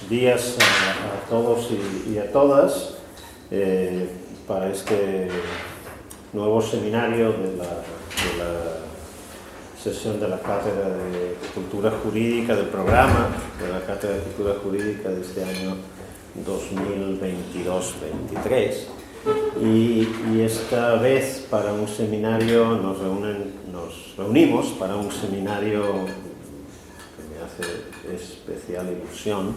días a todos y a todas para este nuevo seminario de la sesión de la Cátedra de Cultura Jurídica, del programa de la Cátedra de Cultura Jurídica de este año 2022-23. Y esta vez para un seminario nos reunimos para un seminario que me hace especial ilusión,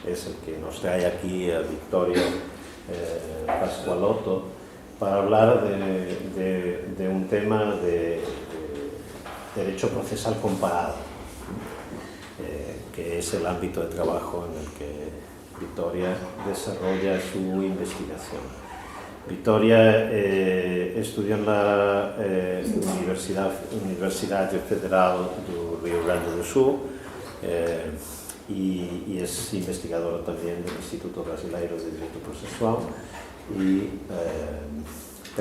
es el que nos trae aquí a Vittorio Pasqualotto para hablar de un tema de derecho procesal comparado, que es el ámbito de trabajo en el que Vittoria desarrolla su investigación. Vittoria estudió en la Universidade Federal do Rio Grande do Sul y es investigadora también del Instituto Brasileiro de Derecho Processual y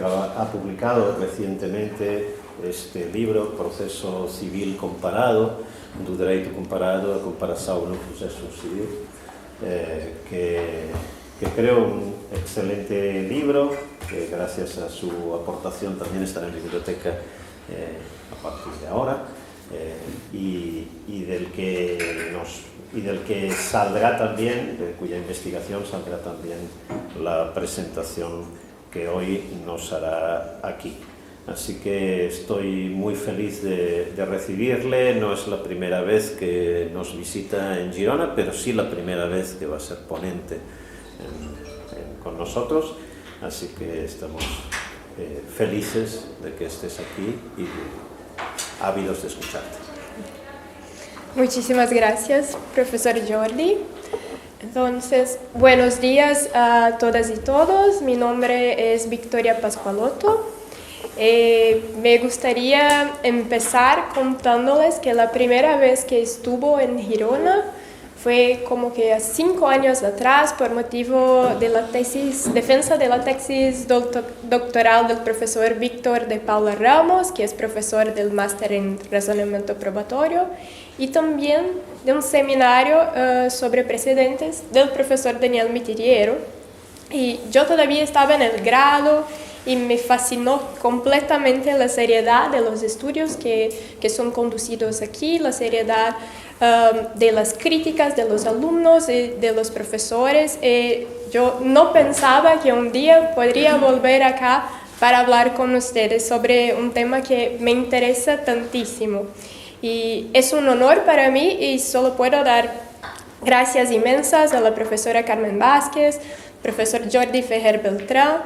ha publicado recientemente este libro, Proceso Civil Comparado, do Direito Comparado, a comparação no proceso civil, que creo un excelente libro, que gracias a su aportación también estará en la biblioteca a partir de ahora, y del que saldrá también, de cuya investigación saldrá también la presentación que hoy nos hará aquí. Así que estoy muy feliz de recibirle. No es la primera vez que nos visita en Girona, pero sí la primera vez que va a ser ponente con nosotros. Así que estamos felices de que estés aquí y ávidos de escucharte. Muchísimas gracias, profesor Jordi. Entonces, buenos días a todas y todos. Mi nombre es Victoria Pasqualotto. Me gustaría empezar contándoles que la primera vez que estuvo en Girona fue como que a 5 años atrás por motivo de la defensa de la tesis doctoral del profesor Víctor de Paula Ramos, que es profesor del máster en razonamiento probatorio, y también de un seminario sobre precedentes del profesor Daniel Mitiriero. Y yo todavía estaba en el grado y me fascinó completamente la seriedad de los estudios que son conducidos aquí, la seriedad de las críticas de los alumnos y de los profesores. Yo no pensaba que un día podría volver acá para hablar con ustedes sobre un tema que me interesa tantísimo. Y es un honor para mí y solo puedo dar gracias inmensas a la profesora Carmen Vázquez, profesor Jordi Ferrer Beltrán,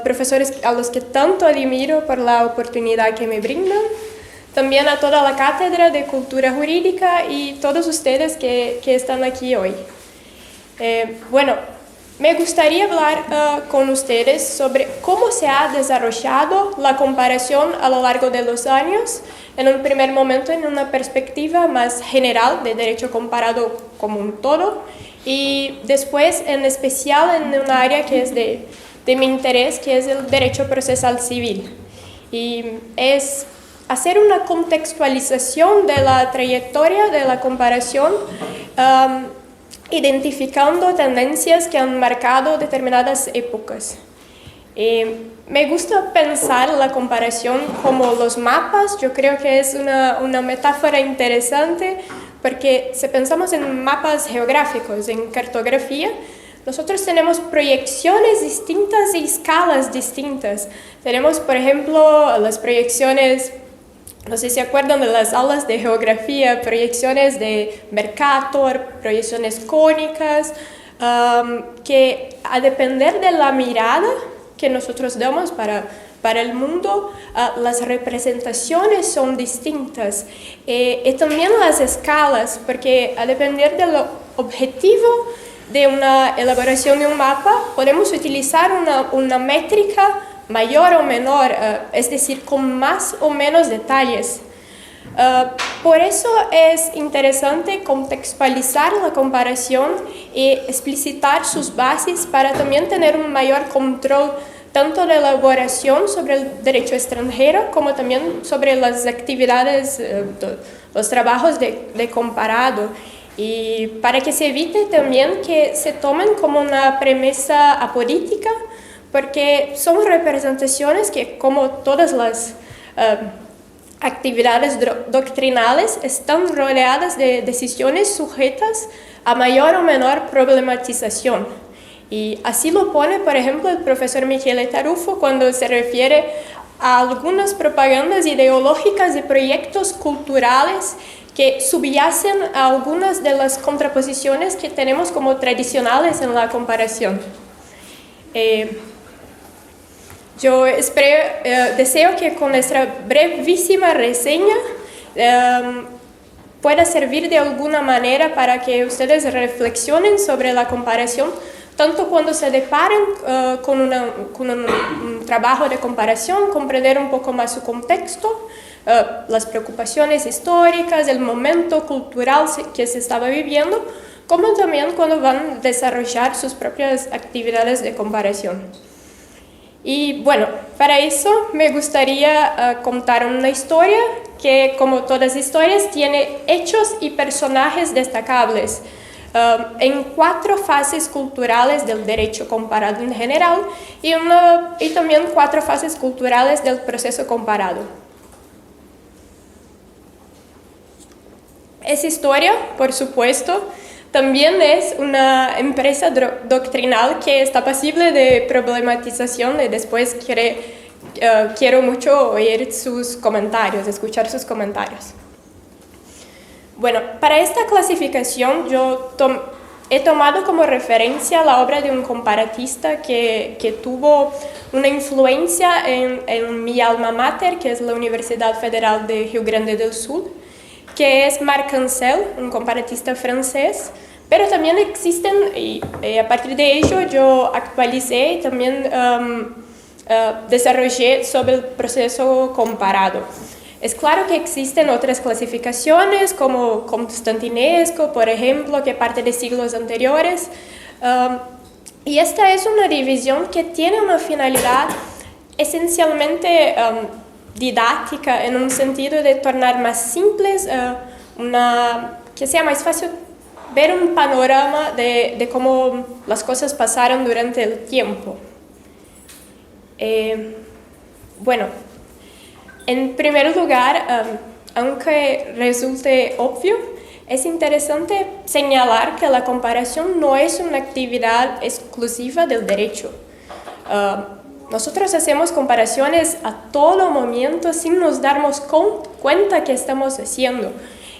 profesores a los que tanto admiro por la oportunidad que me brindan, también a toda la Cátedra de Cultura Jurídica y todos ustedes que están aquí hoy. Bueno, me gustaría hablar con ustedes sobre cómo se ha desarrollado la comparación a lo largo de los años, en un primer momento en una perspectiva más general de derecho comparado como un todo, y después en especial en una área que es de mi interés, que es el derecho procesal civil. Y es hacer una contextualización de la trayectoria de la comparación, identificando tendencias que han marcado determinadas épocas. Me gusta pensar la comparación como los mapas. Yo creo que es una metáfora interesante, porque si pensamos en mapas geográficos, en cartografía, nosotros tenemos proyecciones distintas y escalas distintas. Tenemos, por ejemplo, las proyecciones, no sé si se acuerdan de las aulas de geografía, proyecciones de Mercator, proyecciones cónicas, que a depender de la mirada que nosotros damos para el mundo, las representaciones son distintas. Y también las escalas, porque a depender del objetivo de una elaboración de un mapa, podemos utilizar una métrica mayor o menor, es decir, con más o menos detalles. Por eso es interesante contextualizar la comparación y explicitar sus bases para también tener un mayor control tanto la elaboración sobre el derecho extranjero como también sobre las actividades, los trabajos de comparado, y para que se evite también que se tomen como una premisa apolítica, porque son representaciones que, como todas las actividades doctrinales, están rodeadas de decisiones sujetas a mayor o menor problematización. Y así lo pone, por ejemplo, el profesor Michele Tarufo cuando se refiere a algunas propagandas ideológicas de proyectos culturales que subyacen a algunas de las contraposiciones que tenemos como tradicionales en la comparación. Yo deseo que con nuestra brevísima reseña pueda servir de alguna manera para que ustedes reflexionen sobre la comparación, tanto cuando se deparen con un trabajo de comparación, comprender un poco más su contexto, las preocupaciones históricas, el momento cultural que se estaba viviendo, como también cuando van a desarrollar sus propias actividades de comparación. Y bueno, para eso me gustaría contar una historia que, como todas historias, tiene hechos y personajes destacables en 4 fases culturales del derecho comparado en general y también 4 fases culturales del proceso comparado. Esa historia, por supuesto, también es una empresa doctrinal que está pasible de problematización y después quiero mucho oír sus comentarios, escuchar sus comentarios. Bueno, para esta clasificación yo he tomado como referencia la obra de un comparatista que tuvo una influencia en mi alma mater, que es la Universidad Federal de Rio Grande del Sur, que es Marc Ancel, un comparatista francés, pero también existen, y a partir de ello yo actualicé y también desarrollé sobre el proceso comparado. Es claro que existen otras clasificaciones, como Constantinesco, por ejemplo, que parte de siglos anteriores, y esta es una división que tiene una finalidad esencialmente didáctica, en un sentido de tornar más simples, que sea más fácil ver un panorama de cómo las cosas pasaron durante el tiempo. Bueno, en primer lugar, aunque resulte obvio, es interesante señalar que la comparación no es una actividad exclusiva del derecho. Nosotros hacemos comparaciones a todo momento sin nos darnos cuenta que estamos haciendo.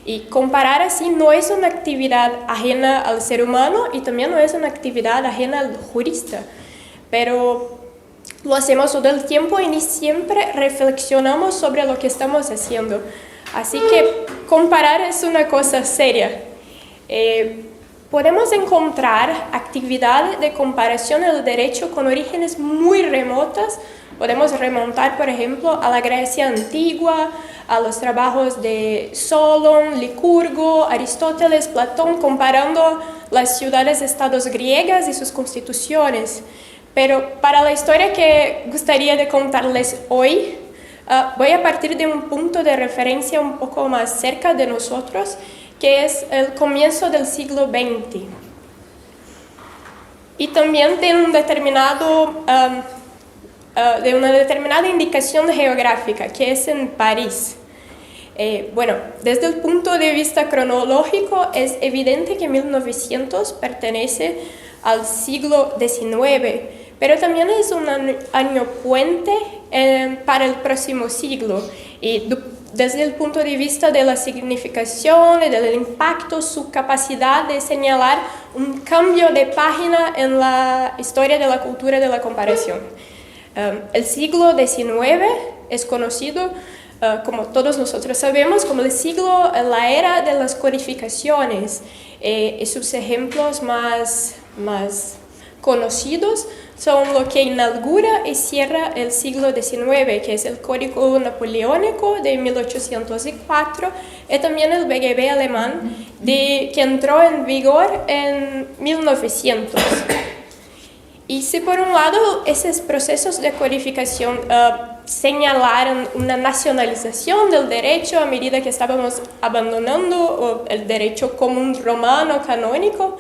Y comparar así no es una actividad ajena al ser humano y también no es una actividad ajena al jurista. Pero lo hacemos todo el tiempo y ni siempre reflexionamos sobre lo que estamos haciendo. Así que comparar es una cosa seria. Podemos encontrar actividades de comparación en el derecho con orígenes muy remotas. Podemos remontar, por ejemplo, a la Grecia antigua, a los trabajos de Solón, Licurgo, Aristóteles, Platón, comparando las ciudades-estados griegas y sus constituciones. Pero para la historia que gustaría de contarles hoy, voy a partir de un punto de referencia un poco más cerca de nosotros, que es el comienzo del siglo XX. Y también de una determinada indicación geográfica, que es en París. Bueno, desde el punto de vista cronológico es evidente que 1900 pertenece al siglo XIX, pero también es un año puente para el próximo siglo. Y desde el punto de vista de la significación y del impacto, su capacidad de señalar un cambio de página en la historia de la cultura de la comparación. El siglo XIX es conocido, como todos nosotros sabemos, como la era de las codificaciones. Y sus ejemplos más conocidos son lo que inaugura y cierra el siglo XIX, que es el Código Napoleónico de 1804 y también el BGB alemán que entró en vigor en 1900. Y si por un lado esos procesos de codificación señalaron una nacionalización del derecho a medida que estábamos abandonando el derecho común romano canónico,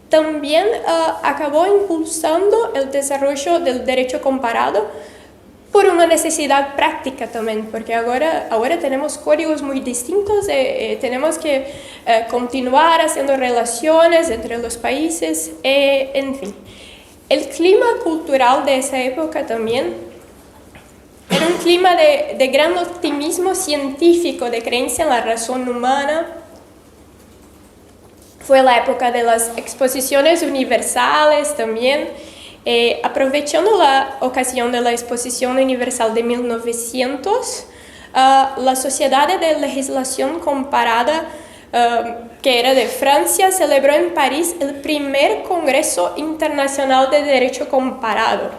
también acabó impulsando el desarrollo del derecho comparado por una necesidad práctica también, porque ahora tenemos códigos muy distintos, tenemos que continuar haciendo relaciones entre los países, en fin. El clima cultural de esa época también era un clima de gran optimismo científico, de creencia en la razón humana. Fue la época de las exposiciones universales también. Aprovechando la ocasión de la Exposición Universal de 1900, la Sociedad de Legislación Comparada, que era de Francia, celebró en París el primer Congreso Internacional de Derecho Comparado,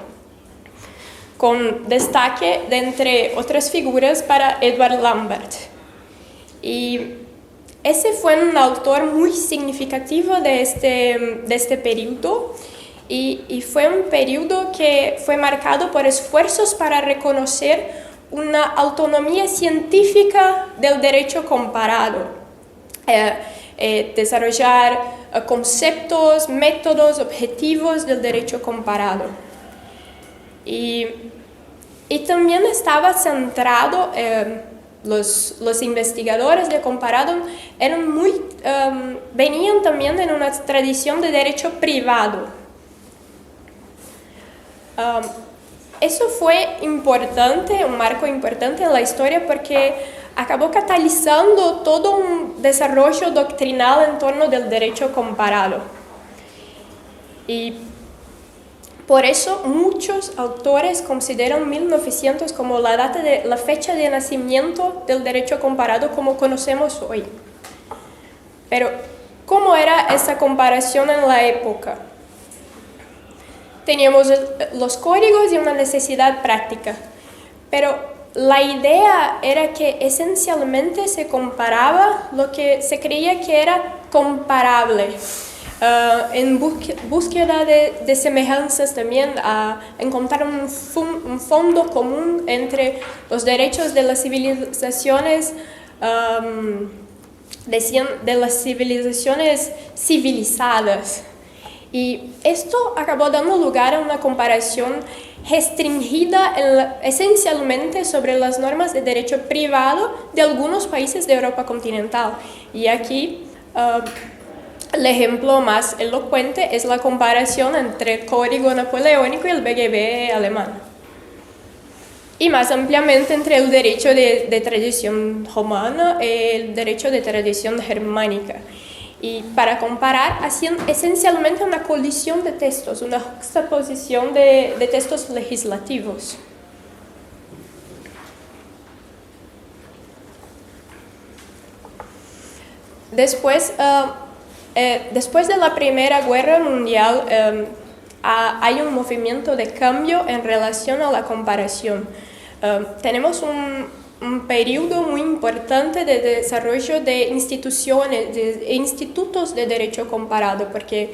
con destaque de entre otras figuras para Edward Lambert. Y ese fue un autor muy significativo de este periodo, y fue un periodo que fue marcado por esfuerzos para reconocer una autonomía científica del derecho comparado, desarrollar conceptos, métodos, objetivos del derecho comparado. Y también estaba centrado, los investigadores de comparado venían también de una tradición de derecho privado. Eso fue importante, un marco importante en la historia, porque acabó catalizando todo un desarrollo doctrinal en torno del derecho comparado. Y por eso muchos autores consideran 1900 como la fecha de nacimiento del derecho comparado como conocemos hoy. Pero, ¿cómo era esa comparación en la época? Teníamos los códigos y una necesidad práctica, pero la idea era que esencialmente se comparaba lo que se creía que era comparable, en búsqueda de semejanzas también, a encontrar un fondo común entre los derechos de las civilizaciones, de las civilizaciones civilizadas. Y esto acabó dando lugar a una comparación restringida esencialmente sobre las normas de derecho privado de algunos países de Europa continental. Y aquí el ejemplo más elocuente es la comparación entre el Código Napoleónico y el BGB alemán. Y más ampliamente entre el derecho de tradición romana y el derecho de tradición germánica. Y para comparar, hacían esencialmente una colisión de textos, una juxtaposición de textos legislativos. Después de la Primera Guerra Mundial, hay un movimiento de cambio en relación a la comparación. Tenemos un periodo muy importante de desarrollo de instituciones, de institutos de derecho comparado, porque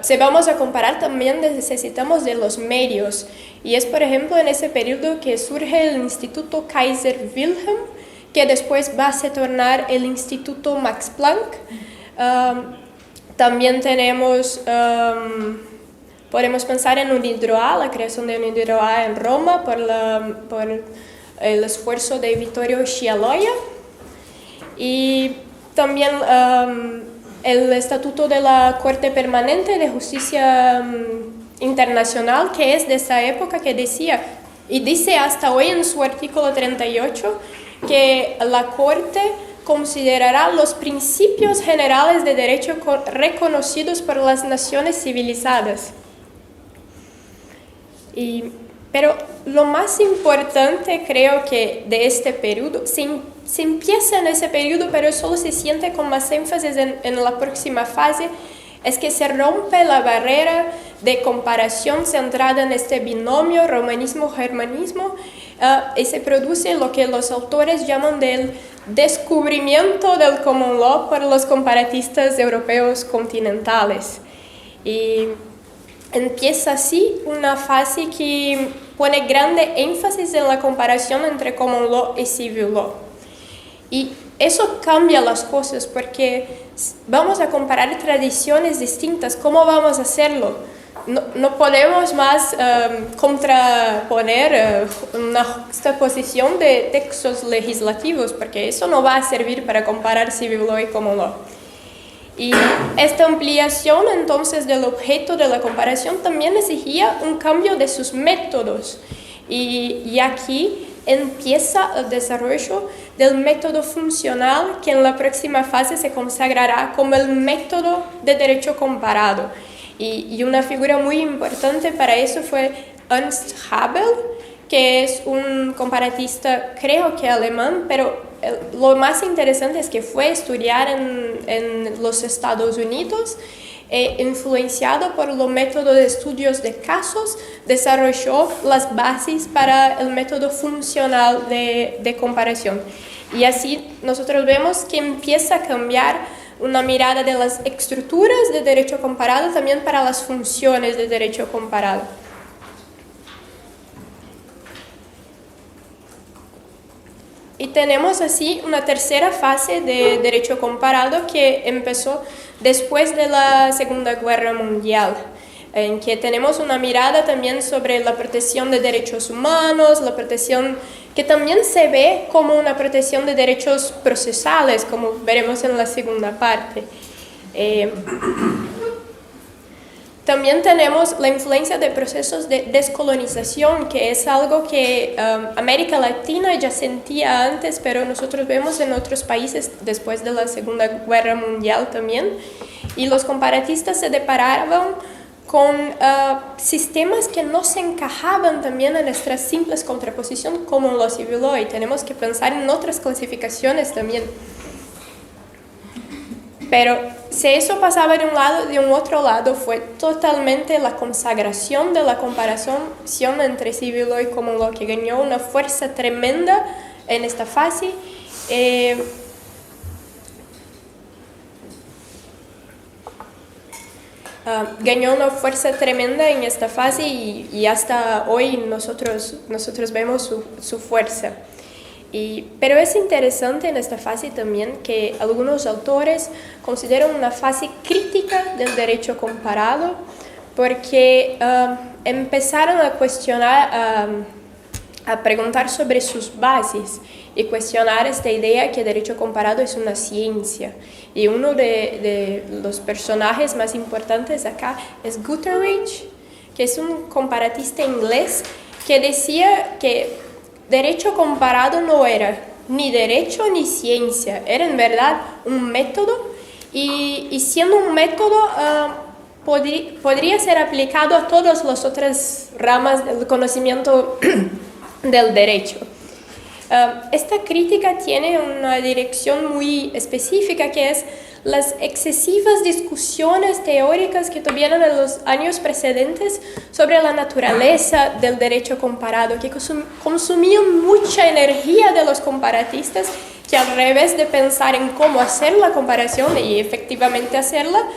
si vamos a comparar también necesitamos de los medios. Y es, por ejemplo, en ese periodo que surge el Instituto Kaiser Wilhelm, que después va a se tornar el Instituto Max Planck. También podemos pensar en UNIDROIT, la creación de UNIDROIT en Roma por el esfuerzo de Vittorio Scialoia, y también el Estatuto de la Corte Permanente de Justicia Internacional, que es de esa época, que decía, y dice hasta hoy en su artículo 38, que la Corte considerará los principios generales de derecho reconocidos por las naciones civilizadas. Pero lo más importante, creo que de este periodo, se empieza en ese periodo, pero solo se siente con más énfasis en la próxima fase, es que se rompe la barrera de comparación centrada en este binomio romanismo-germanismo, y se produce lo que los autores llaman del descubrimiento del common law por los comparatistas europeos continentales. Y empieza así una fase que pone grande énfasis en la comparación entre common law y civil law. Y eso cambia las cosas porque vamos a comparar tradiciones distintas. ¿Cómo vamos a hacerlo? No podemos más contraponer una juxtaposición de textos legislativos porque eso no va a servir para comparar civil law y common law. Y esta ampliación entonces del objeto de la comparación también exigía un cambio de sus métodos. Y aquí empieza el desarrollo del método funcional que en la próxima fase se consagrará como el método de derecho comparado. Y una figura muy importante para eso fue Ernst Haber, que es un comparatista, creo que alemán, pero lo más interesante es que fue a estudiar en los Estados Unidos, influenciado por los métodos de estudios de casos, desarrolló las bases para el método funcional de comparación. Y así nosotros vemos que empieza a cambiar una mirada de las estructuras de derecho comparado también para las funciones de derecho comparado. Y tenemos así una tercera fase de derecho comparado que empezó después de la Segunda Guerra Mundial, en que tenemos una mirada también sobre la protección de derechos humanos, la protección que también se ve como una protección de derechos procesales, como veremos en la segunda parte. También tenemos la influencia de procesos de descolonización, que es algo que América Latina ya sentía antes, pero nosotros vemos en otros países después de la Segunda Guerra Mundial también. Y los comparatistas se deparaban con sistemas que no se encajaban también en nuestra simple contraposición como lo civil law, y tenemos que pensar en otras clasificaciones también. Pero si eso pasaba de un lado, de un otro lado, fue totalmente la consagración de la comparación entre civil law y common law, que ganó una fuerza tremenda en esta fase. Ganó una fuerza tremenda en esta fase y hasta hoy nosotros vemos su fuerza. Pero es interesante en esta fase también que algunos autores consideran una fase crítica del derecho comparado porque empezaron a cuestionar, a preguntar sobre sus bases y cuestionar esta idea que el derecho comparado es una ciencia. Y uno de los personajes más importantes acá es Guterres, que es un comparatista inglés que decía que derecho comparado no era ni derecho ni ciencia, era en verdad un método y siendo un método podría ser aplicado a todas las otras ramas del conocimiento del derecho. Esta crítica tiene una dirección muy específica que es las excesivas discusiones teóricas que tuvieron en los años precedentes sobre la naturaleza del derecho comparado, que consumían mucha energía de los comparatistas, que al revés de pensar en cómo hacer la comparación y efectivamente hacerla,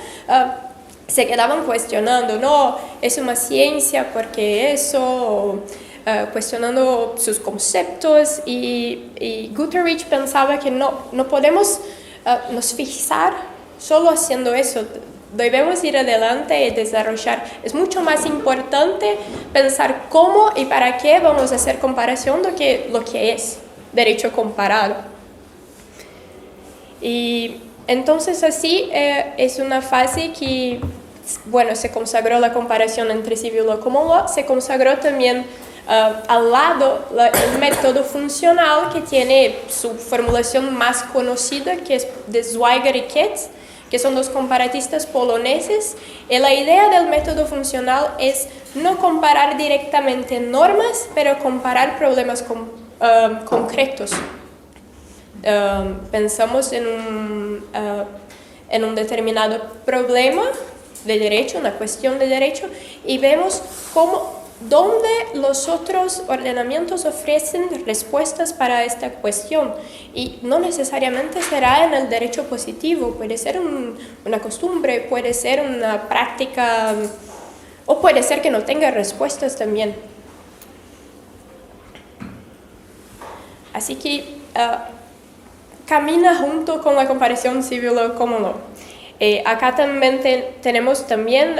se quedaban cuestionando, no, es una ciencia, porque eso, cuestionando sus conceptos, y Guterres pensaba que no podemos nos fixar solo haciendo eso, debemos ir adelante y desarrollar. Es mucho más importante pensar cómo y para qué vamos a hacer comparación do que lo que es derecho comparado. Y entonces así es una fase que, bueno, se consagró la comparación entre civil law y common law, se consagró también al lado el método funcional, que tiene su formulación más conocida, que es de Zweig y Ketz, que son dos comparatistas poloneses. Y la idea del método funcional es no comparar directamente normas, pero comparar problemas concretos. Pensamos en un determinado problema de derecho, una cuestión de derecho, y vemos dónde los otros ordenamientos ofrecen respuestas para esta cuestión. Y no necesariamente será en el derecho positivo, puede ser una costumbre, puede ser una práctica o puede ser que no tenga respuestas también. Así que camina junto con la comparación civil o cómo no. Acá también tenemos también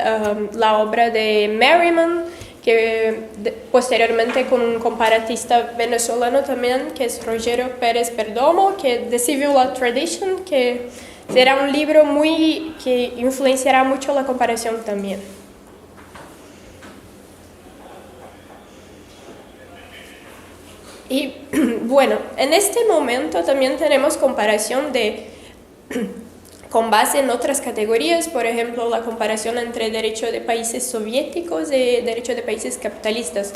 la obra de Merriman, que posteriormente con un comparatista venezolano también, que es Rogerio Pérez Perdomo, que de Civil Law Tradition, que será un libro que influenciará mucho la comparación también. Y bueno, en este momento también tenemos comparación con base en otras categorías, por ejemplo, la comparación entre derecho de países soviéticos y derecho de países capitalistas.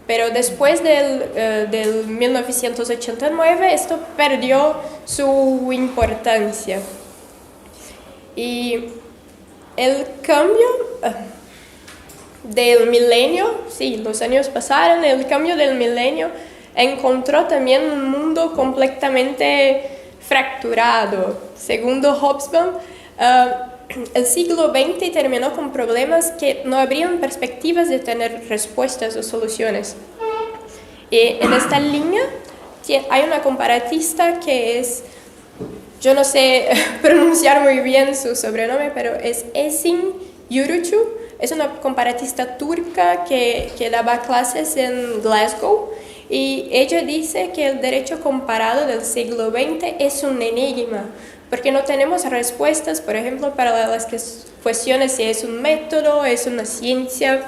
Pero después del 1989, esto perdió su importancia. Y el cambio del milenio, sí, los años pasaron, el cambio del milenio encontró también un mundo completamente fracturado. Según Hobsbawm, el siglo XX terminó con problemas que no habrían perspectivas de tener respuestas o soluciones. Y en esta línea hay una comparatista que es, yo no sé pronunciar muy bien su sobrenombre, pero es Esin Yurcu. Es una comparatista turca que daba clases en Glasgow. Y ella dice que el derecho comparado del siglo XX es un enigma, porque no tenemos respuestas, por ejemplo, para las cuestiones si es un método, es una ciencia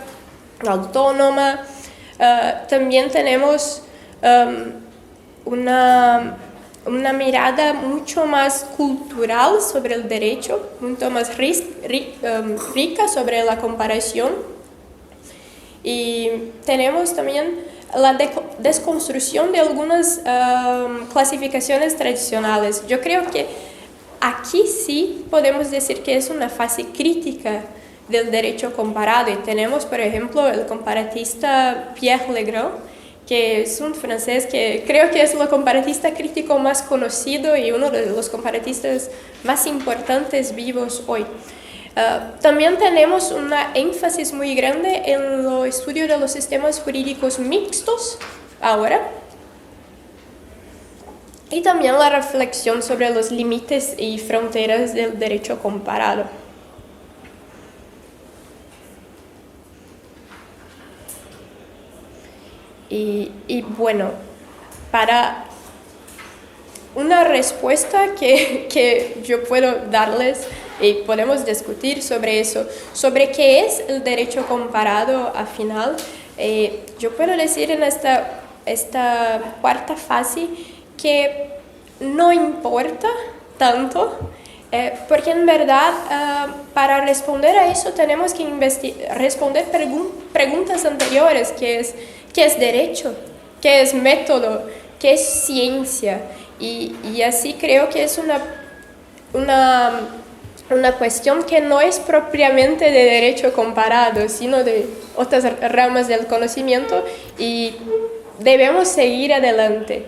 autónoma. También tenemos una mirada mucho más cultural sobre el derecho, mucho más rica sobre la comparación. Y tenemos también la desconstrucción de algunas clasificaciones tradicionales. Yo creo que aquí sí podemos decir que es una fase crítica del derecho comparado. Y tenemos, por ejemplo, el comparatista Pierre Legrand, que es un francés que creo que es el comparatista crítico más conocido y uno de los comparatistas más importantes vivos hoy. También tenemos una énfasis muy grande en el estudio de los sistemas jurídicos mixtos ahora, y también la reflexión sobre los límites y fronteras del derecho comparado. Y bueno, para una respuesta que yo puedo darles, y podemos discutir sobre eso, sobre qué es el derecho comparado al final. Yo puedo decir en esta cuarta fase que no importa tanto, porque en verdad para responder a eso tenemos que responder preguntas anteriores, que es ¿qué es derecho? ¿Qué es método? ¿Qué es ciencia? Y así creo que es una cuestión que no es propiamente de derecho comparado, sino de otras ramas del conocimiento, y debemos seguir adelante.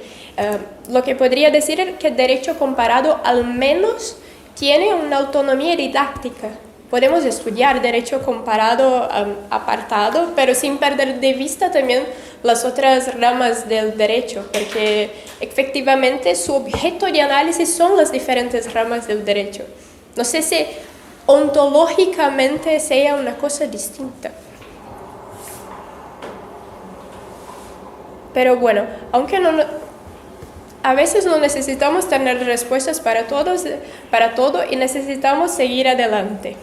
Lo que podría decir es que el derecho comparado al menos tiene una autonomía didáctica. Podemos estudiar derecho comparado apartado, pero sin perder de vista también las otras ramas del derecho, porque efectivamente su objeto de análisis son las diferentes ramas del derecho. No sé si ontológicamente sea una cosa distinta. Pero bueno, aunque a veces no necesitamos tener respuestas para todo y necesitamos seguir adelante.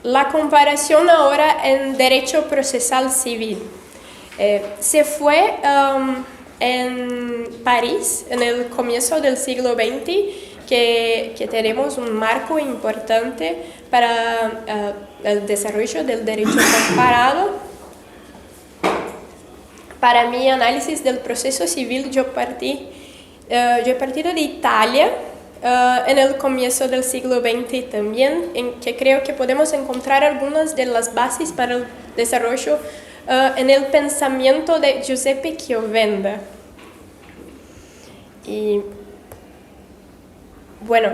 La comparación ahora en derecho procesal civil. Se fue en París en el comienzo del siglo XX, que tenemos un marco importante para el desarrollo del derecho comparado. Para mi análisis del proceso civil, yo he partido de Italia en el comienzo del siglo XX también, en que creo que podemos encontrar algunas de las bases para el desarrollo en el pensamiento de Giuseppe Chiovenda. Y bueno,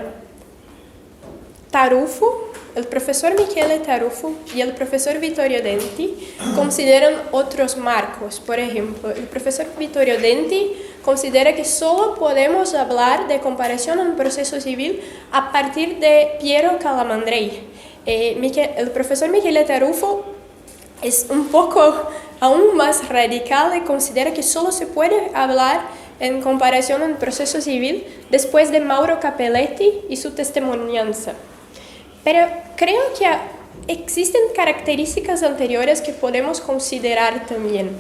Tarufo el profesor Michele Tarufo y el profesor Vittorio Denti consideran otros marcos. Por ejemplo, el profesor Vittorio Denti considera que solo podemos hablar de comparación en un proceso civil a partir de Piero Calamandrei. El profesor Michele Tarufo es un poco aún más radical y considera que solo se puede hablar en comparación en proceso civil después de Mauro Capelletti y su testimonianza. Pero creo que existen características anteriores que podemos considerar también.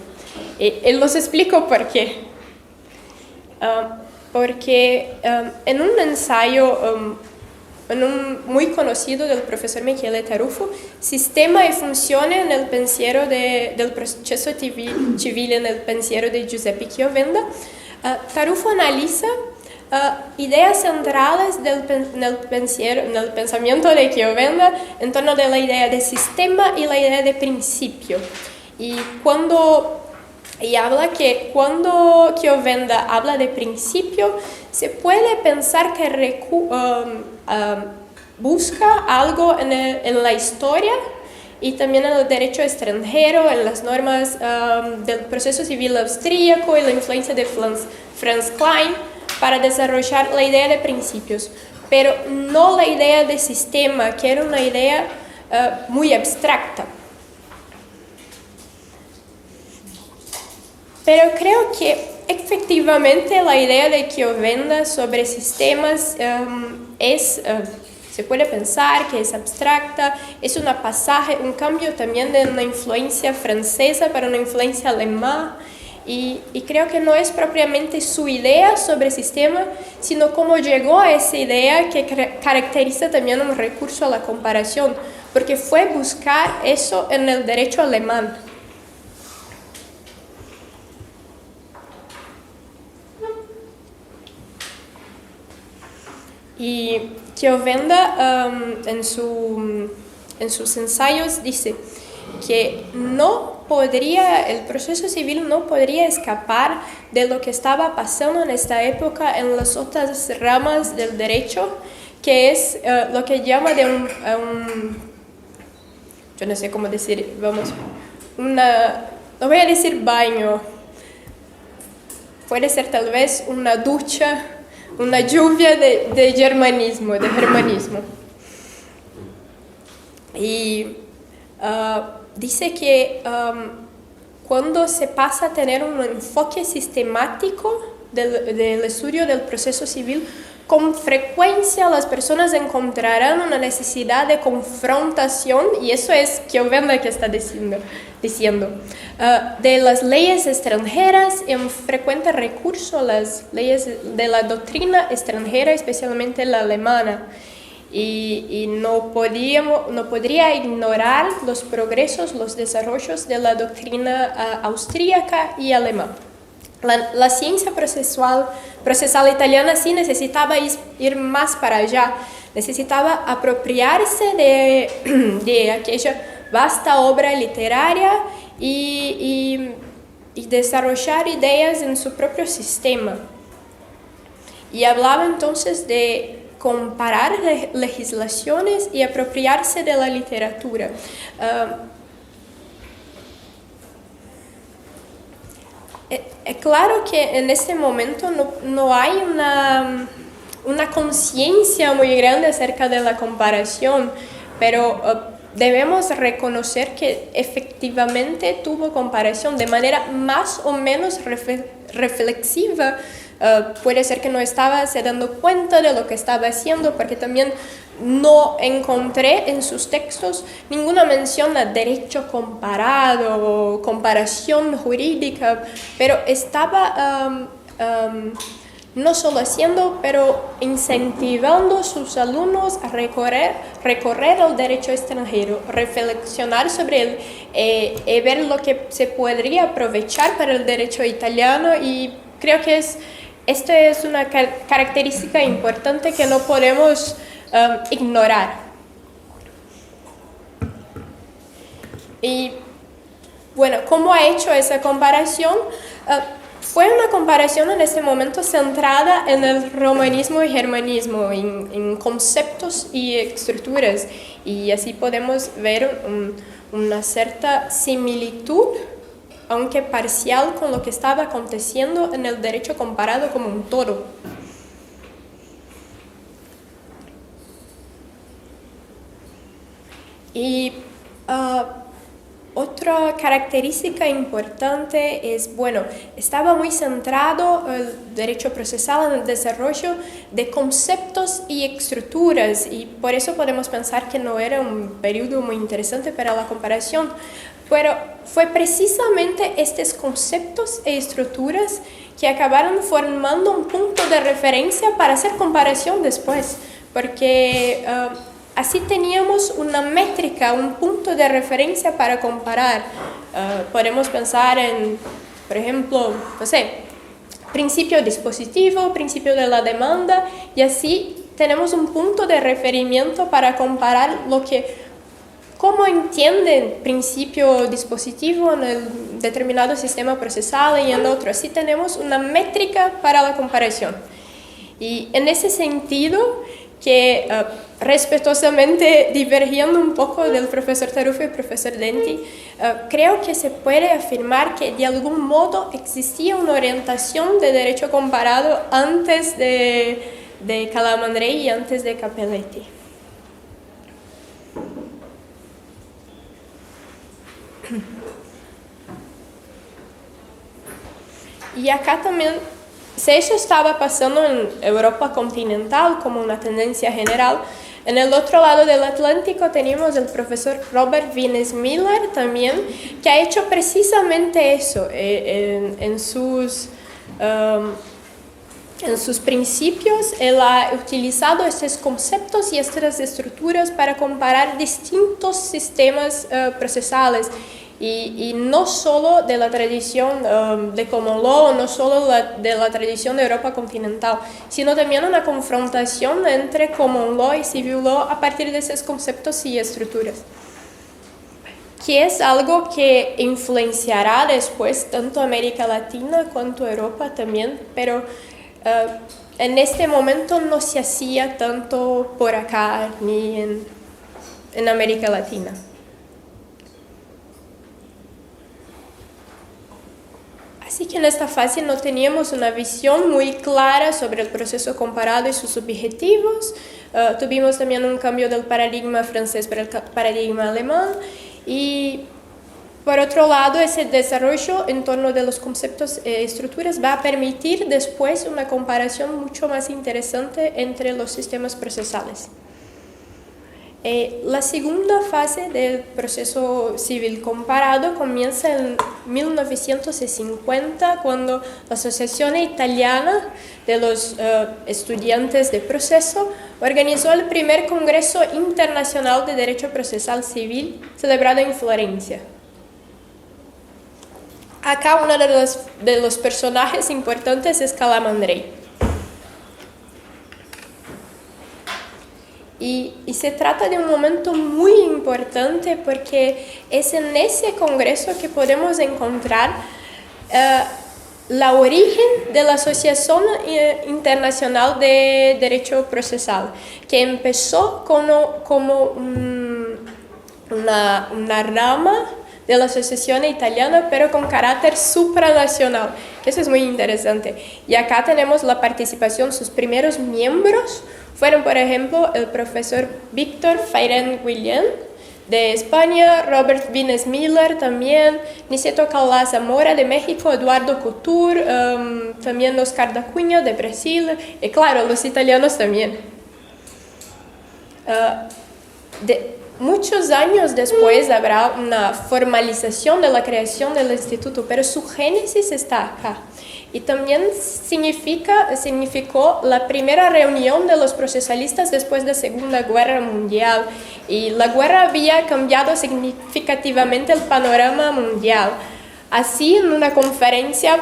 Y los explico por qué. Porque en un ensayo muy conocido del profesor Michele Tarufo, Sistema y funciones en el pensiero del proceso civil en el pensiero de Giuseppe Chiovenda, Tarufo analiza ideas centrales en el pensamiento de Chiovenda en torno de la idea de sistema y la idea de principio. Y habla que cuando Chiovenda habla de principio, se puede pensar que busca algo en la historia y también en el derecho extranjero, en las normas del proceso civil austríaco y la influencia de Franz Klein para desarrollar la idea de principios, pero no la idea de sistema, que era una idea muy abstracta. Pero creo que efectivamente la idea de Chiovenda sobre sistemas se puede pensar que es abstracta, es un cambio también de una influencia francesa para una influencia alemana, y creo que no es propiamente su idea sobre sistema, sino cómo llegó a esa idea que caracteriza también un recurso a la comparación, porque fue buscar eso en el derecho alemán. Y Chiovenda en sus ensayos dice que el proceso civil no podría escapar de lo que estaba pasando en esta época en las otras ramas del derecho, que es lo que llama yo no sé cómo decir, no voy a decir baño, puede ser tal vez una ducha, una lluvia de germanismo. Y dice que cuando se pasa a tener un enfoque sistemático del estudio del proceso civil, con frecuencia las personas encontrarán una necesidad de confrontación, y eso es Chiovenda que está diciendo, de las leyes extranjeras y un frecuente recurso a las leyes de la doctrina extranjera, especialmente la alemana. Y no podría ignorar los progresos, los desarrollos de la doctrina austríaca y alemana. La ciencia procesal italiana sí necesitaba ir más para allá, necesitaba apropiarse de aquella vasta obra literaria y desarrollar ideas en su propio sistema. Y hablaba entonces de comparar legislaciones y apropiarse de la literatura. Es claro que en este momento no hay una conciencia muy grande acerca de la comparación, pero debemos reconocer que efectivamente tuvo comparación de manera más o menos reflexiva. Puede ser que no estaba se dando cuenta de lo que estaba haciendo, porque también no encontré en sus textos ninguna mención a derecho comparado o comparación jurídica, pero estaba no solo haciendo, pero incentivando a sus alumnos a recorrer el derecho extranjero, reflexionar sobre él, y ver lo que se podría aprovechar para el derecho italiano, y creo que esta es una característica importante que no podemos ignorar. Y bueno, ¿cómo ha hecho esa comparación? fue una comparación en ese momento centrada en el romanismo y germanismo, en conceptos y estructuras, y así podemos ver una cierta similitud, aunque parcial, con lo que estaba aconteciendo en el derecho comparado como un todo. Y otra característica importante es, bueno, estaba muy centrado el derecho procesal en el desarrollo de conceptos y estructuras, y por eso podemos pensar que no era un periodo muy interesante para la comparación, pero fue precisamente estos conceptos e estructuras que acabaron formando un punto de referencia para hacer comparación después, porque así teníamos una métrica, un punto de referencia para comparar. Podemos pensar en, por ejemplo, no sé, principio dispositivo, principio de la demanda, y así tenemos un punto de referimiento para comparar cómo entienden principio dispositivo en el determinado sistema procesal y en otro. Así tenemos una métrica para la comparación. Y en ese sentido, que respetuosamente divergiendo un poco del profesor Tarufo y profesor Denti, creo que se puede afirmar que de algún modo existía una orientación de derecho comparado antes de Calamandrei y antes de Cappelletti. Y acá también, si eso estaba pasando en Europa continental como una tendencia general, en el otro lado del Atlántico tenemos el profesor Robert Wienes-Miller también, que ha hecho precisamente eso en sus principios. Él ha utilizado estos conceptos y estas estructuras para comparar distintos sistemas procesales. Y no solo de la tradición de Common Law, no solo de la tradición de Europa continental, sino también una confrontación entre Common Law y Civil Law a partir de esos conceptos y estructuras, que es algo que influenciará después tanto América Latina cuanto Europa también, pero en este momento no se hacía tanto por acá ni en América Latina. Así que en esta fase no teníamos una visión muy clara sobre el proceso comparado y sus objetivos. Tuvimos también un cambio del paradigma francés para el paradigma alemán. Y por otro lado, ese desarrollo en torno de los conceptos e estructuras va a permitir después una comparación mucho más interesante entre los sistemas procesales. La segunda fase del proceso civil comparado comienza en 1950, cuando la Asociación Italiana de los Estudiantes de Proceso organizó el primer Congreso Internacional de Derecho Procesal Civil, celebrado en Florencia. Acá uno de los personajes importantes es Calamandrei. Y se trata de un momento muy importante porque es en ese congreso que podemos encontrar la origen de la Asociación Internacional de Derecho Procesal, que empezó como una rama de la Asociación Italiana, pero con carácter supranacional. Eso es muy interesante. Y acá tenemos la participación, sus primeros miembros fueron, por ejemplo, el profesor Víctor Feiren-Guillén de España, Robert Wienes-Miller también, Niceto Calá Zamora de México, Eduardo Couture, también Oscar da Cunha de Brasil, y claro, los italianos también. Muchos años después habrá una formalización de la creación del instituto, pero su génesis está acá. Y también significó la primera reunión de los procesalistas después de la Segunda Guerra Mundial. Y la guerra había cambiado significativamente el panorama mundial. Así, en una conferencia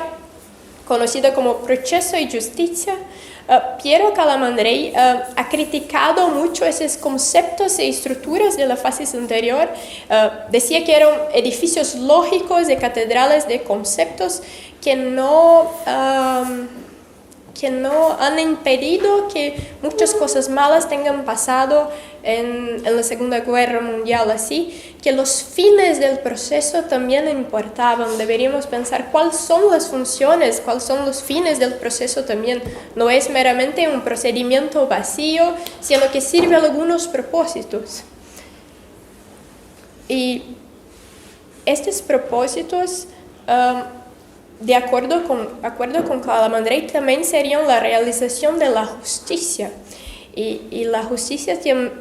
conocida como Proceso y Justicia, Piero Calamandrei ha criticado mucho esos conceptos e estructuras de la fase anterior. Decía que eran edificios lógicos de catedrales de conceptos que no han impedido que muchas cosas malas tengan pasado en la Segunda Guerra Mundial, así que los fines del proceso también importaban. Deberíamos pensar cuáles son las funciones, cuáles son los fines del proceso también. No es meramente un procedimiento vacío, sino que sirve a algunos propósitos. Y estos propósitos, de acuerdo con Calamandrei, también serían la realización de la justicia. Y la justicia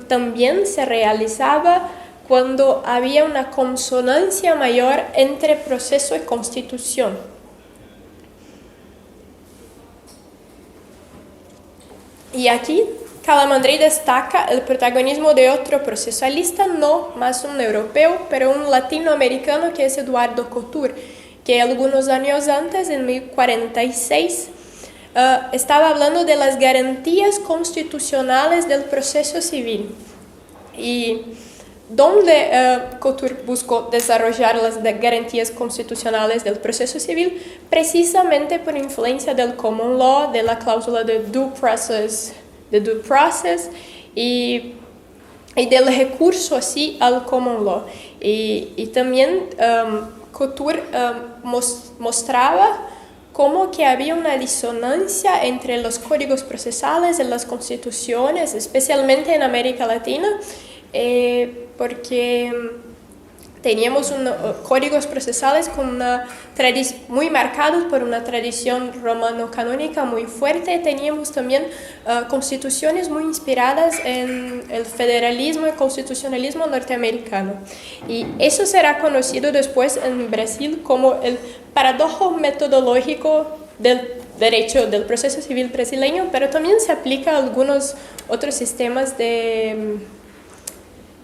también se realizaba cuando había una consonancia mayor entre proceso y constitución. Y aquí Calamandrei destaca el protagonismo de otro procesualista, no más un europeo, pero un latinoamericano, que es Eduardo Couture, que algunos años antes, en 1046, estaba hablando de las garantías constitucionales del proceso civil. Y donde Couture buscó desarrollar las garantías constitucionales del proceso civil, precisamente por influencia del common law, de la cláusula de due process y del recurso así al common law. Y también Couture mostraba cómo que había una disonancia entre los códigos procesales y las constituciones, especialmente en América Latina, porque teníamos códigos procesales con muy marcados por una tradición romano-canónica muy fuerte. Teníamos también constituciones muy inspiradas en el federalismo y constitucionalismo norteamericano. Y eso será conocido después en Brasil como el paradojo metodológico del derecho del proceso civil brasileño, pero también se aplica a algunos otros sistemas de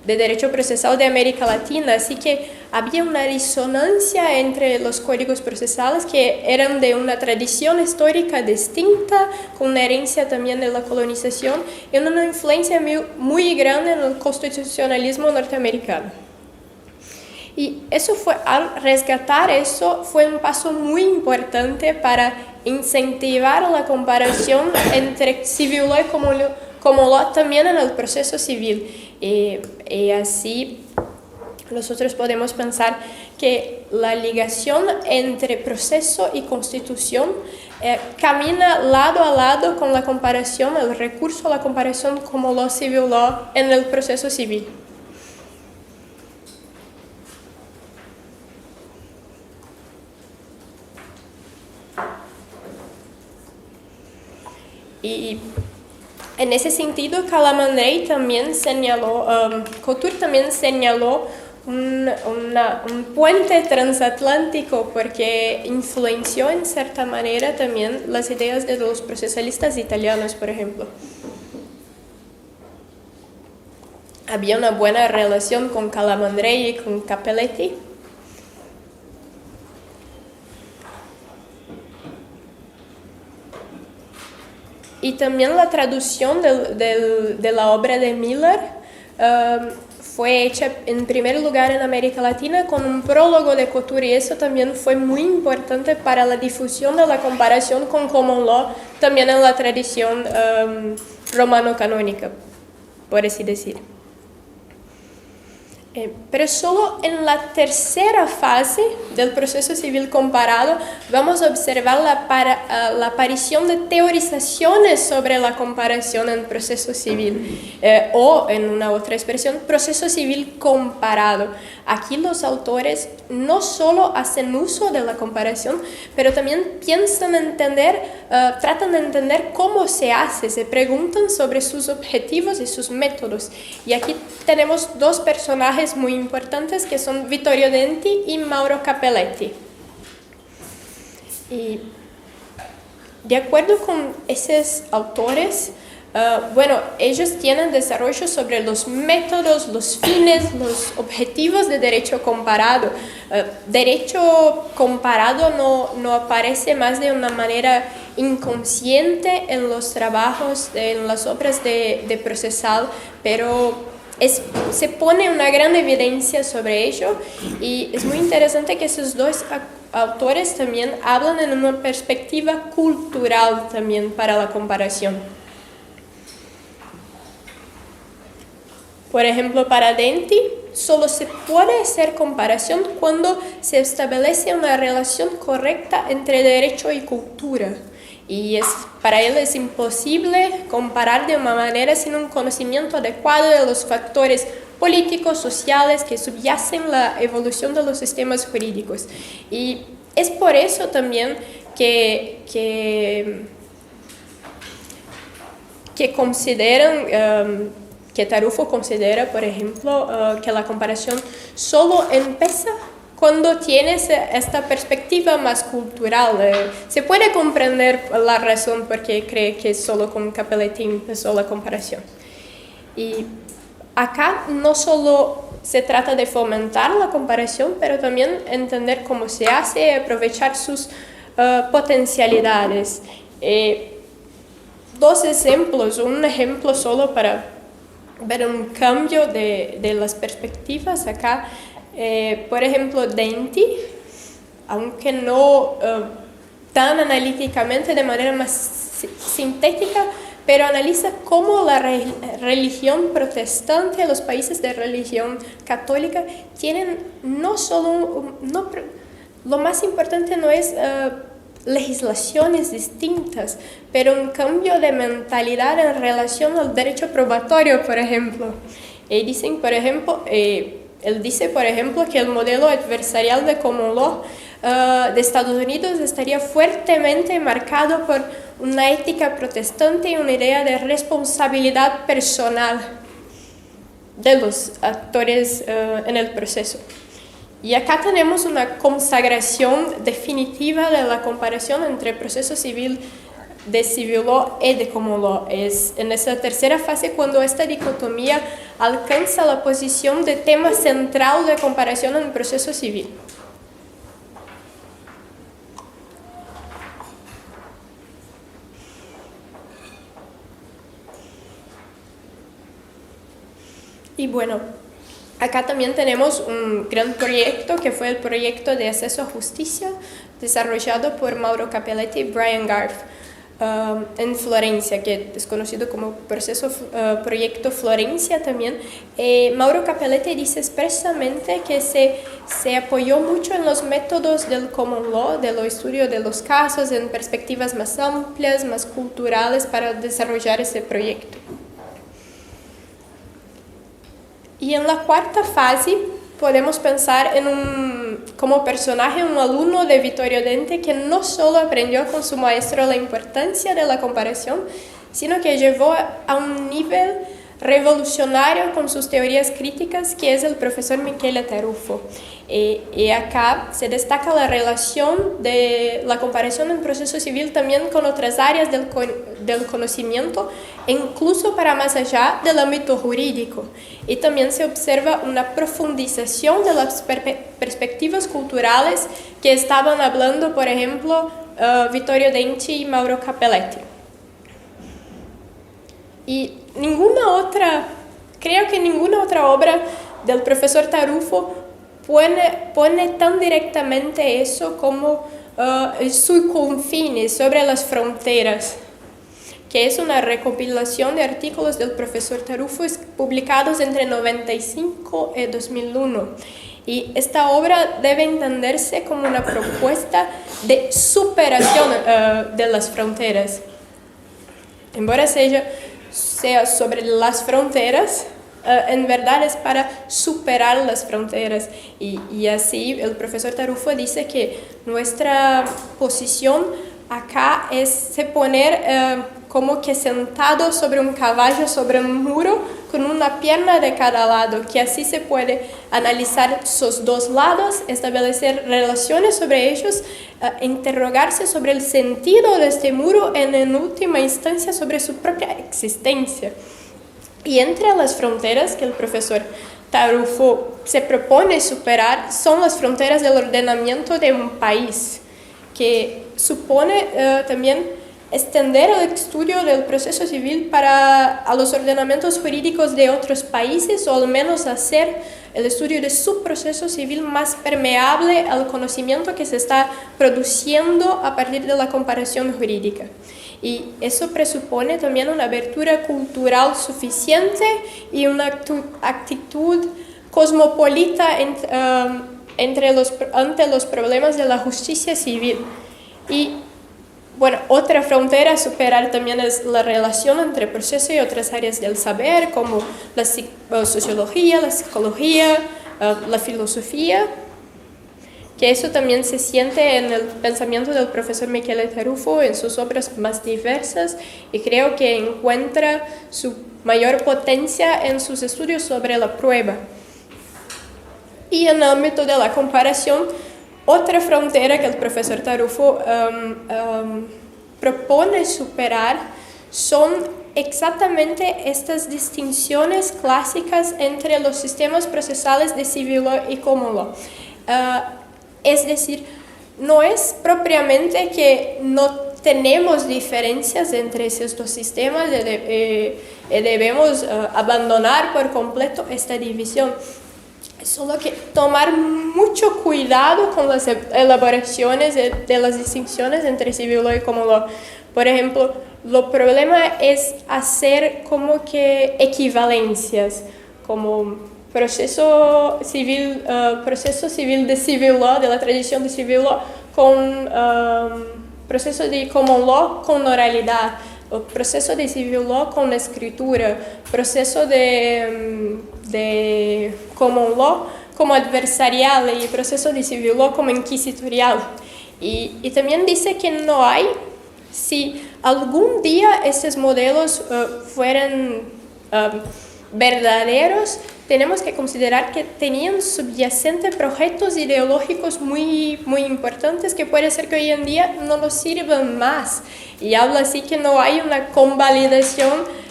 derecho procesal de América Latina, así que había una disonancia entre los códigos procesales que eran de una tradición histórica distinta, con una herencia también de la colonización y una influencia muy grande en el constitucionalismo norteamericano. Y al rescatar eso, fue un paso muy importante para incentivar la comparación entre civil law y common law también en el proceso civil. Y así nosotros podemos pensar que la ligación entre proceso y constitución camina lado a lado con la comparación, el recurso a la comparación como law civil law en el proceso civil. Y en ese sentido, Calamandrei también señaló, Couture también señaló un puente transatlántico, porque influenció en cierta manera también las ideas de los procesalistas italianos, por ejemplo. Había una buena relación con Calamandrei y con Cappelletti. Y también la traducción de la obra de Miller fue hecha en primer lugar en América Latina con un prólogo de Couture, y eso también fue muy importante para la difusión de la comparación con common law, también en la tradición romano-canónica, por así decir. Pero solo en la tercera fase del proceso civil comparado vamos a observar la aparición de teorizaciones sobre la comparación en proceso civil, o en una otra expresión, proceso civil comparado. Aquí los autores no solo hacen uso de la comparación, pero también tratan de entender cómo se hace, se preguntan sobre sus objetivos y sus métodos. Y aquí tenemos dos personajes muy importantes que son Vittorio Denti y Mauro Cappelletti. Y de acuerdo con esos autores, ellos tienen desarrollo sobre los métodos, los fines, los objetivos de derecho comparado. Derecho comparado no aparece más de una manera inconsciente en los trabajos, en las obras de Procesal, pero se pone una gran evidencia sobre ello, y es muy interesante que esos dos autores también hablan en una perspectiva cultural también para la comparación. Por ejemplo, para Denti, solo se puede hacer comparación cuando se establece una relación correcta entre derecho y cultura. Y para él es imposible comparar de una manera sin un conocimiento adecuado de los factores políticos, sociales que subyacen la evolución de los sistemas jurídicos. Y es por eso también que consideran... que Tarufo considera, por ejemplo, que la comparación solo empieza cuando tienes esta perspectiva más cultural. Se puede comprender la razón por qué cree que solo con Capelletti empezó la comparación. Y acá no solo se trata de fomentar la comparación, pero también entender cómo se hace y aprovechar sus potencialidades. Dos ejemplos, un ejemplo solo para ver un cambio de las perspectivas acá. Por ejemplo, Denti, aunque no tan analíticamente, de manera más sintética, pero analiza cómo la religión protestante, los países de religión católica, tienen no solo... lo más importante no es legislaciones distintas, pero un cambio de mentalidad en relación al derecho probatorio, por ejemplo. Él dice, por ejemplo, que el modelo adversarial de common law de Estados Unidos estaría fuertemente marcado por una ética protestante y una idea de responsabilidad personal de los actores en el proceso. Y acá tenemos una consagración definitiva de la comparación entre proceso civil de civil law y de common law. Es en esa tercera fase cuando esta dicotomía alcanza la posición de tema central de comparación en el proceso civil. Y bueno, acá también tenemos un gran proyecto que fue el proyecto de acceso a justicia desarrollado por Mauro Capelletti y Brian Garf en Florencia, que es conocido como Proyecto Florencia también. Mauro Capelletti dice expresamente que se apoyó mucho en los métodos del common law, del estudio de los casos en perspectivas más amplias, más culturales para desarrollar ese proyecto. Y en la cuarta fase podemos pensar como personaje un alumno de Vittorio Denti que no solo aprendió con su maestro la importancia de la comparación, sino que llevó a un nivel revolucionario con sus teorías críticas, que es el profesor Michele Tarufo. Y acá se destaca la relación de la comparación en proceso civil también con otras áreas del conocimiento, incluso para más allá del ámbito jurídico. Y también se observa una profundización de las perspectivas culturales que estaban hablando, por ejemplo, Vittorio Denti y Mauro Capelletti. Y creo que ninguna otra obra del profesor Tarufo pone tan directamente eso como Sui confini, sobre las fronteras, que es una recopilación de artículos del profesor Tarufo publicados entre 1995 y 2001. Y esta obra debe entenderse como una propuesta de superación de las fronteras. Embora sea sobre las fronteras, en verdad es para superar las fronteras. Y así el profesor Tarufo dice que nuestra posición acá es poner como que sentado sobre un caballo, sobre un muro, con una pierna de cada lado, que así se puede analizar sus dos lados, establecer relaciones sobre ellos, interrogarse sobre el sentido de este muro y en última instancia sobre su propia existencia. Y entre las fronteras que el profesor Tarufo se propone superar son las fronteras del ordenamiento de un país, que supone también extender el estudio del proceso civil a los ordenamientos jurídicos de otros países, o al menos hacer el estudio de su proceso civil más permeable al conocimiento que se está produciendo a partir de la comparación jurídica. Y eso presupone también una abertura cultural suficiente y una actitud cosmopolita ante los problemas de la justicia civil. Y bueno, otra frontera a superar también es la relación entre proceso y otras áreas del saber, como la sociología, la psicología, la filosofía, que eso también se siente en el pensamiento del profesor Michele Tarufo en sus obras más diversas, y creo que encuentra su mayor potencia en sus estudios sobre la prueba. Y en el ámbito de la comparación, otra frontera que el profesor Tarufo propone superar son exactamente estas distinciones clásicas entre los sistemas procesales de civil law y common law. Es decir, no es propiamente que no tenemos diferencias entre esos dos sistemas y debemos abandonar por completo esta división. Solo que tomar mucho cuidado con las elaboraciones de las distinciones entre civil law y common law. Por ejemplo, el problema es hacer como que equivalencias, como proceso civil de civil law, de la tradición de civil law, con proceso de common law con oralidad, o proceso de civil law con escritura, proceso de common law como adversarial y proceso de civil law como inquisitorial. Y también dice que no hay, si algún día estos modelos fueran verdaderos, tenemos que considerar que tenían subyacentes proyectos ideológicos muy, muy importantes que puede ser que hoy en día no nos sirvan más. Y habla así que no hay una convalidación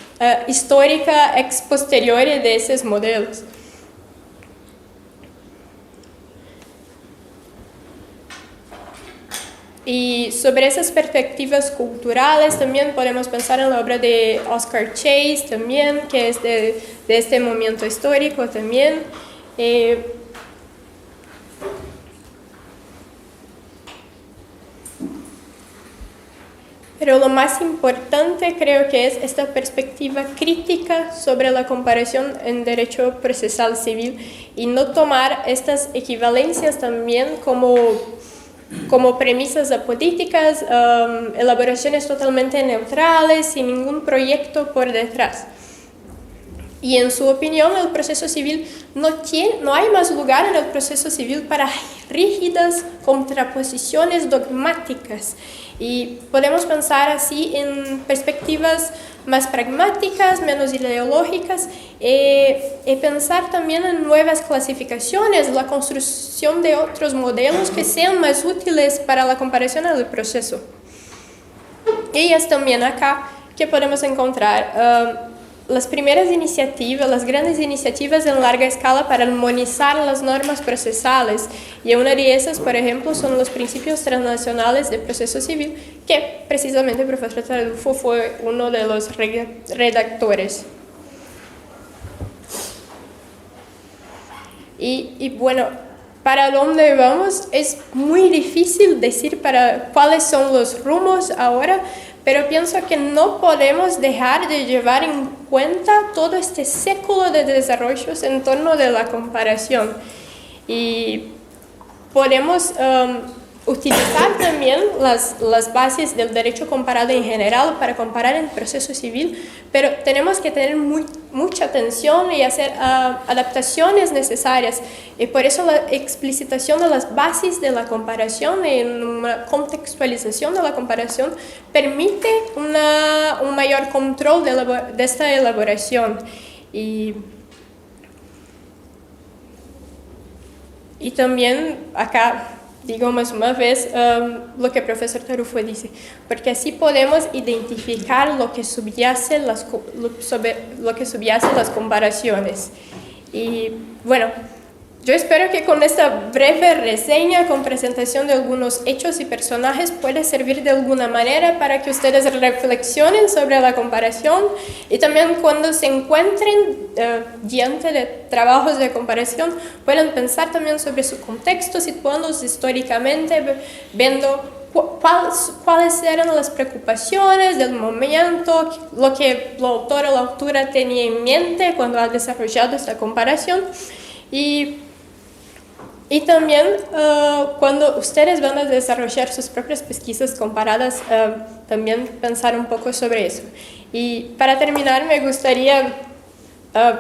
histórica ex posteriori de esos modelos. Y sobre esas perspectivas culturales también podemos pensar en la obra de Oscar Chase también, que es de este momento histórico también. Pero lo más importante creo que es esta perspectiva crítica sobre la comparación en derecho procesal civil y no tomar estas equivalencias también como premisas apolíticas, elaboraciones totalmente neutrales, sin ningún proyecto por detrás. Y en su opinión, el proceso civil no hay más lugar en el proceso civil para rígidas contraposiciones dogmáticas. Y podemos pensar así en perspectivas más pragmáticas, menos ideológicas, y pensar también en nuevas clasificaciones, la construcción de otros modelos que sean más útiles para la comparación del proceso. Y es también acá que podemos encontrar las primeras iniciativas, las grandes iniciativas en larga escala para armonizar las normas procesales. Y una de esas, por ejemplo, son los principios transnacionales de proceso civil, que precisamente el profesor Tarufo fue uno de los redactores. Y bueno, ¿para dónde vamos? Es muy difícil decir cuáles son los rumos ahora, pero pienso que no podemos dejar de llevar en cuenta todo este século de desarrollos en torno de la comparación. Y podemos utilizar también las bases del derecho comparado en general para comparar el proceso civil, pero tenemos que tener mucha atención y hacer adaptaciones necesarias. Y por eso la explicitación de las bases de la comparación y una contextualización de la comparación permite un mayor control de esta elaboración. Y también acá digo más una vez lo que el profesor Tarufo dice, porque así podemos identificar lo que subyace las comparaciones. Y bueno, Yo espero que con esta breve reseña con presentación de algunos hechos y personajes pueda servir de alguna manera para que ustedes reflexionen sobre la comparación y también cuando se encuentren diante de trabajos de comparación puedan pensar también sobre su contexto, situándose históricamente, viendo cuáles eran las preocupaciones del momento, lo que el autor o la autora tenía en mente cuando ha desarrollado esta comparación. Y también cuando ustedes van a desarrollar sus propias pesquisas comparadas, también pensar un poco sobre eso. Y para terminar, me gustaría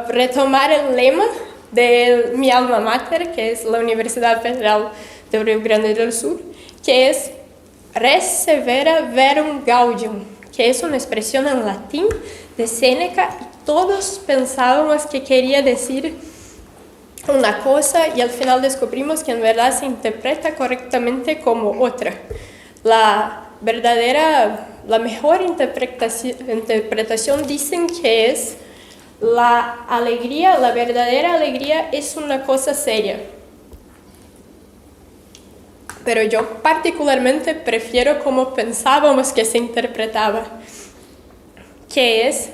retomar el lema de mi alma mater, que es la Universidad Federal de Río Grande del Sur, que es res severa verum gaudium, que es una expresión en latín de Séneca, y todos pensábamos que quería decir una cosa y al final descubrimos que en verdad se interpreta correctamente como otra. La mejor interpretación dicen que es la alegría, la verdadera alegría es una cosa seria. Pero yo particularmente prefiero como pensábamos que se interpretaba, que es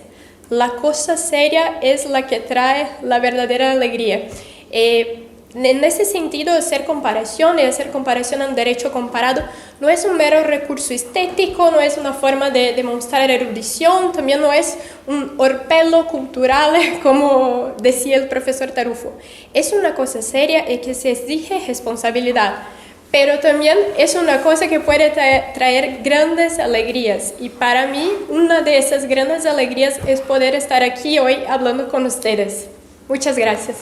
la cosa seria es la que trae la verdadera alegría. En ese sentido, hacer comparación en derecho comparado no es un mero recurso estético, no es una forma de demostrar erudición, también no es un orpelo cultural, como decía el profesor Tarufo. Es una cosa seria y que se exige responsabilidad, pero también es una cosa que puede traer grandes alegrías. Y para mí, una de esas grandes alegrías es poder estar aquí hoy hablando con ustedes. Muchas gracias.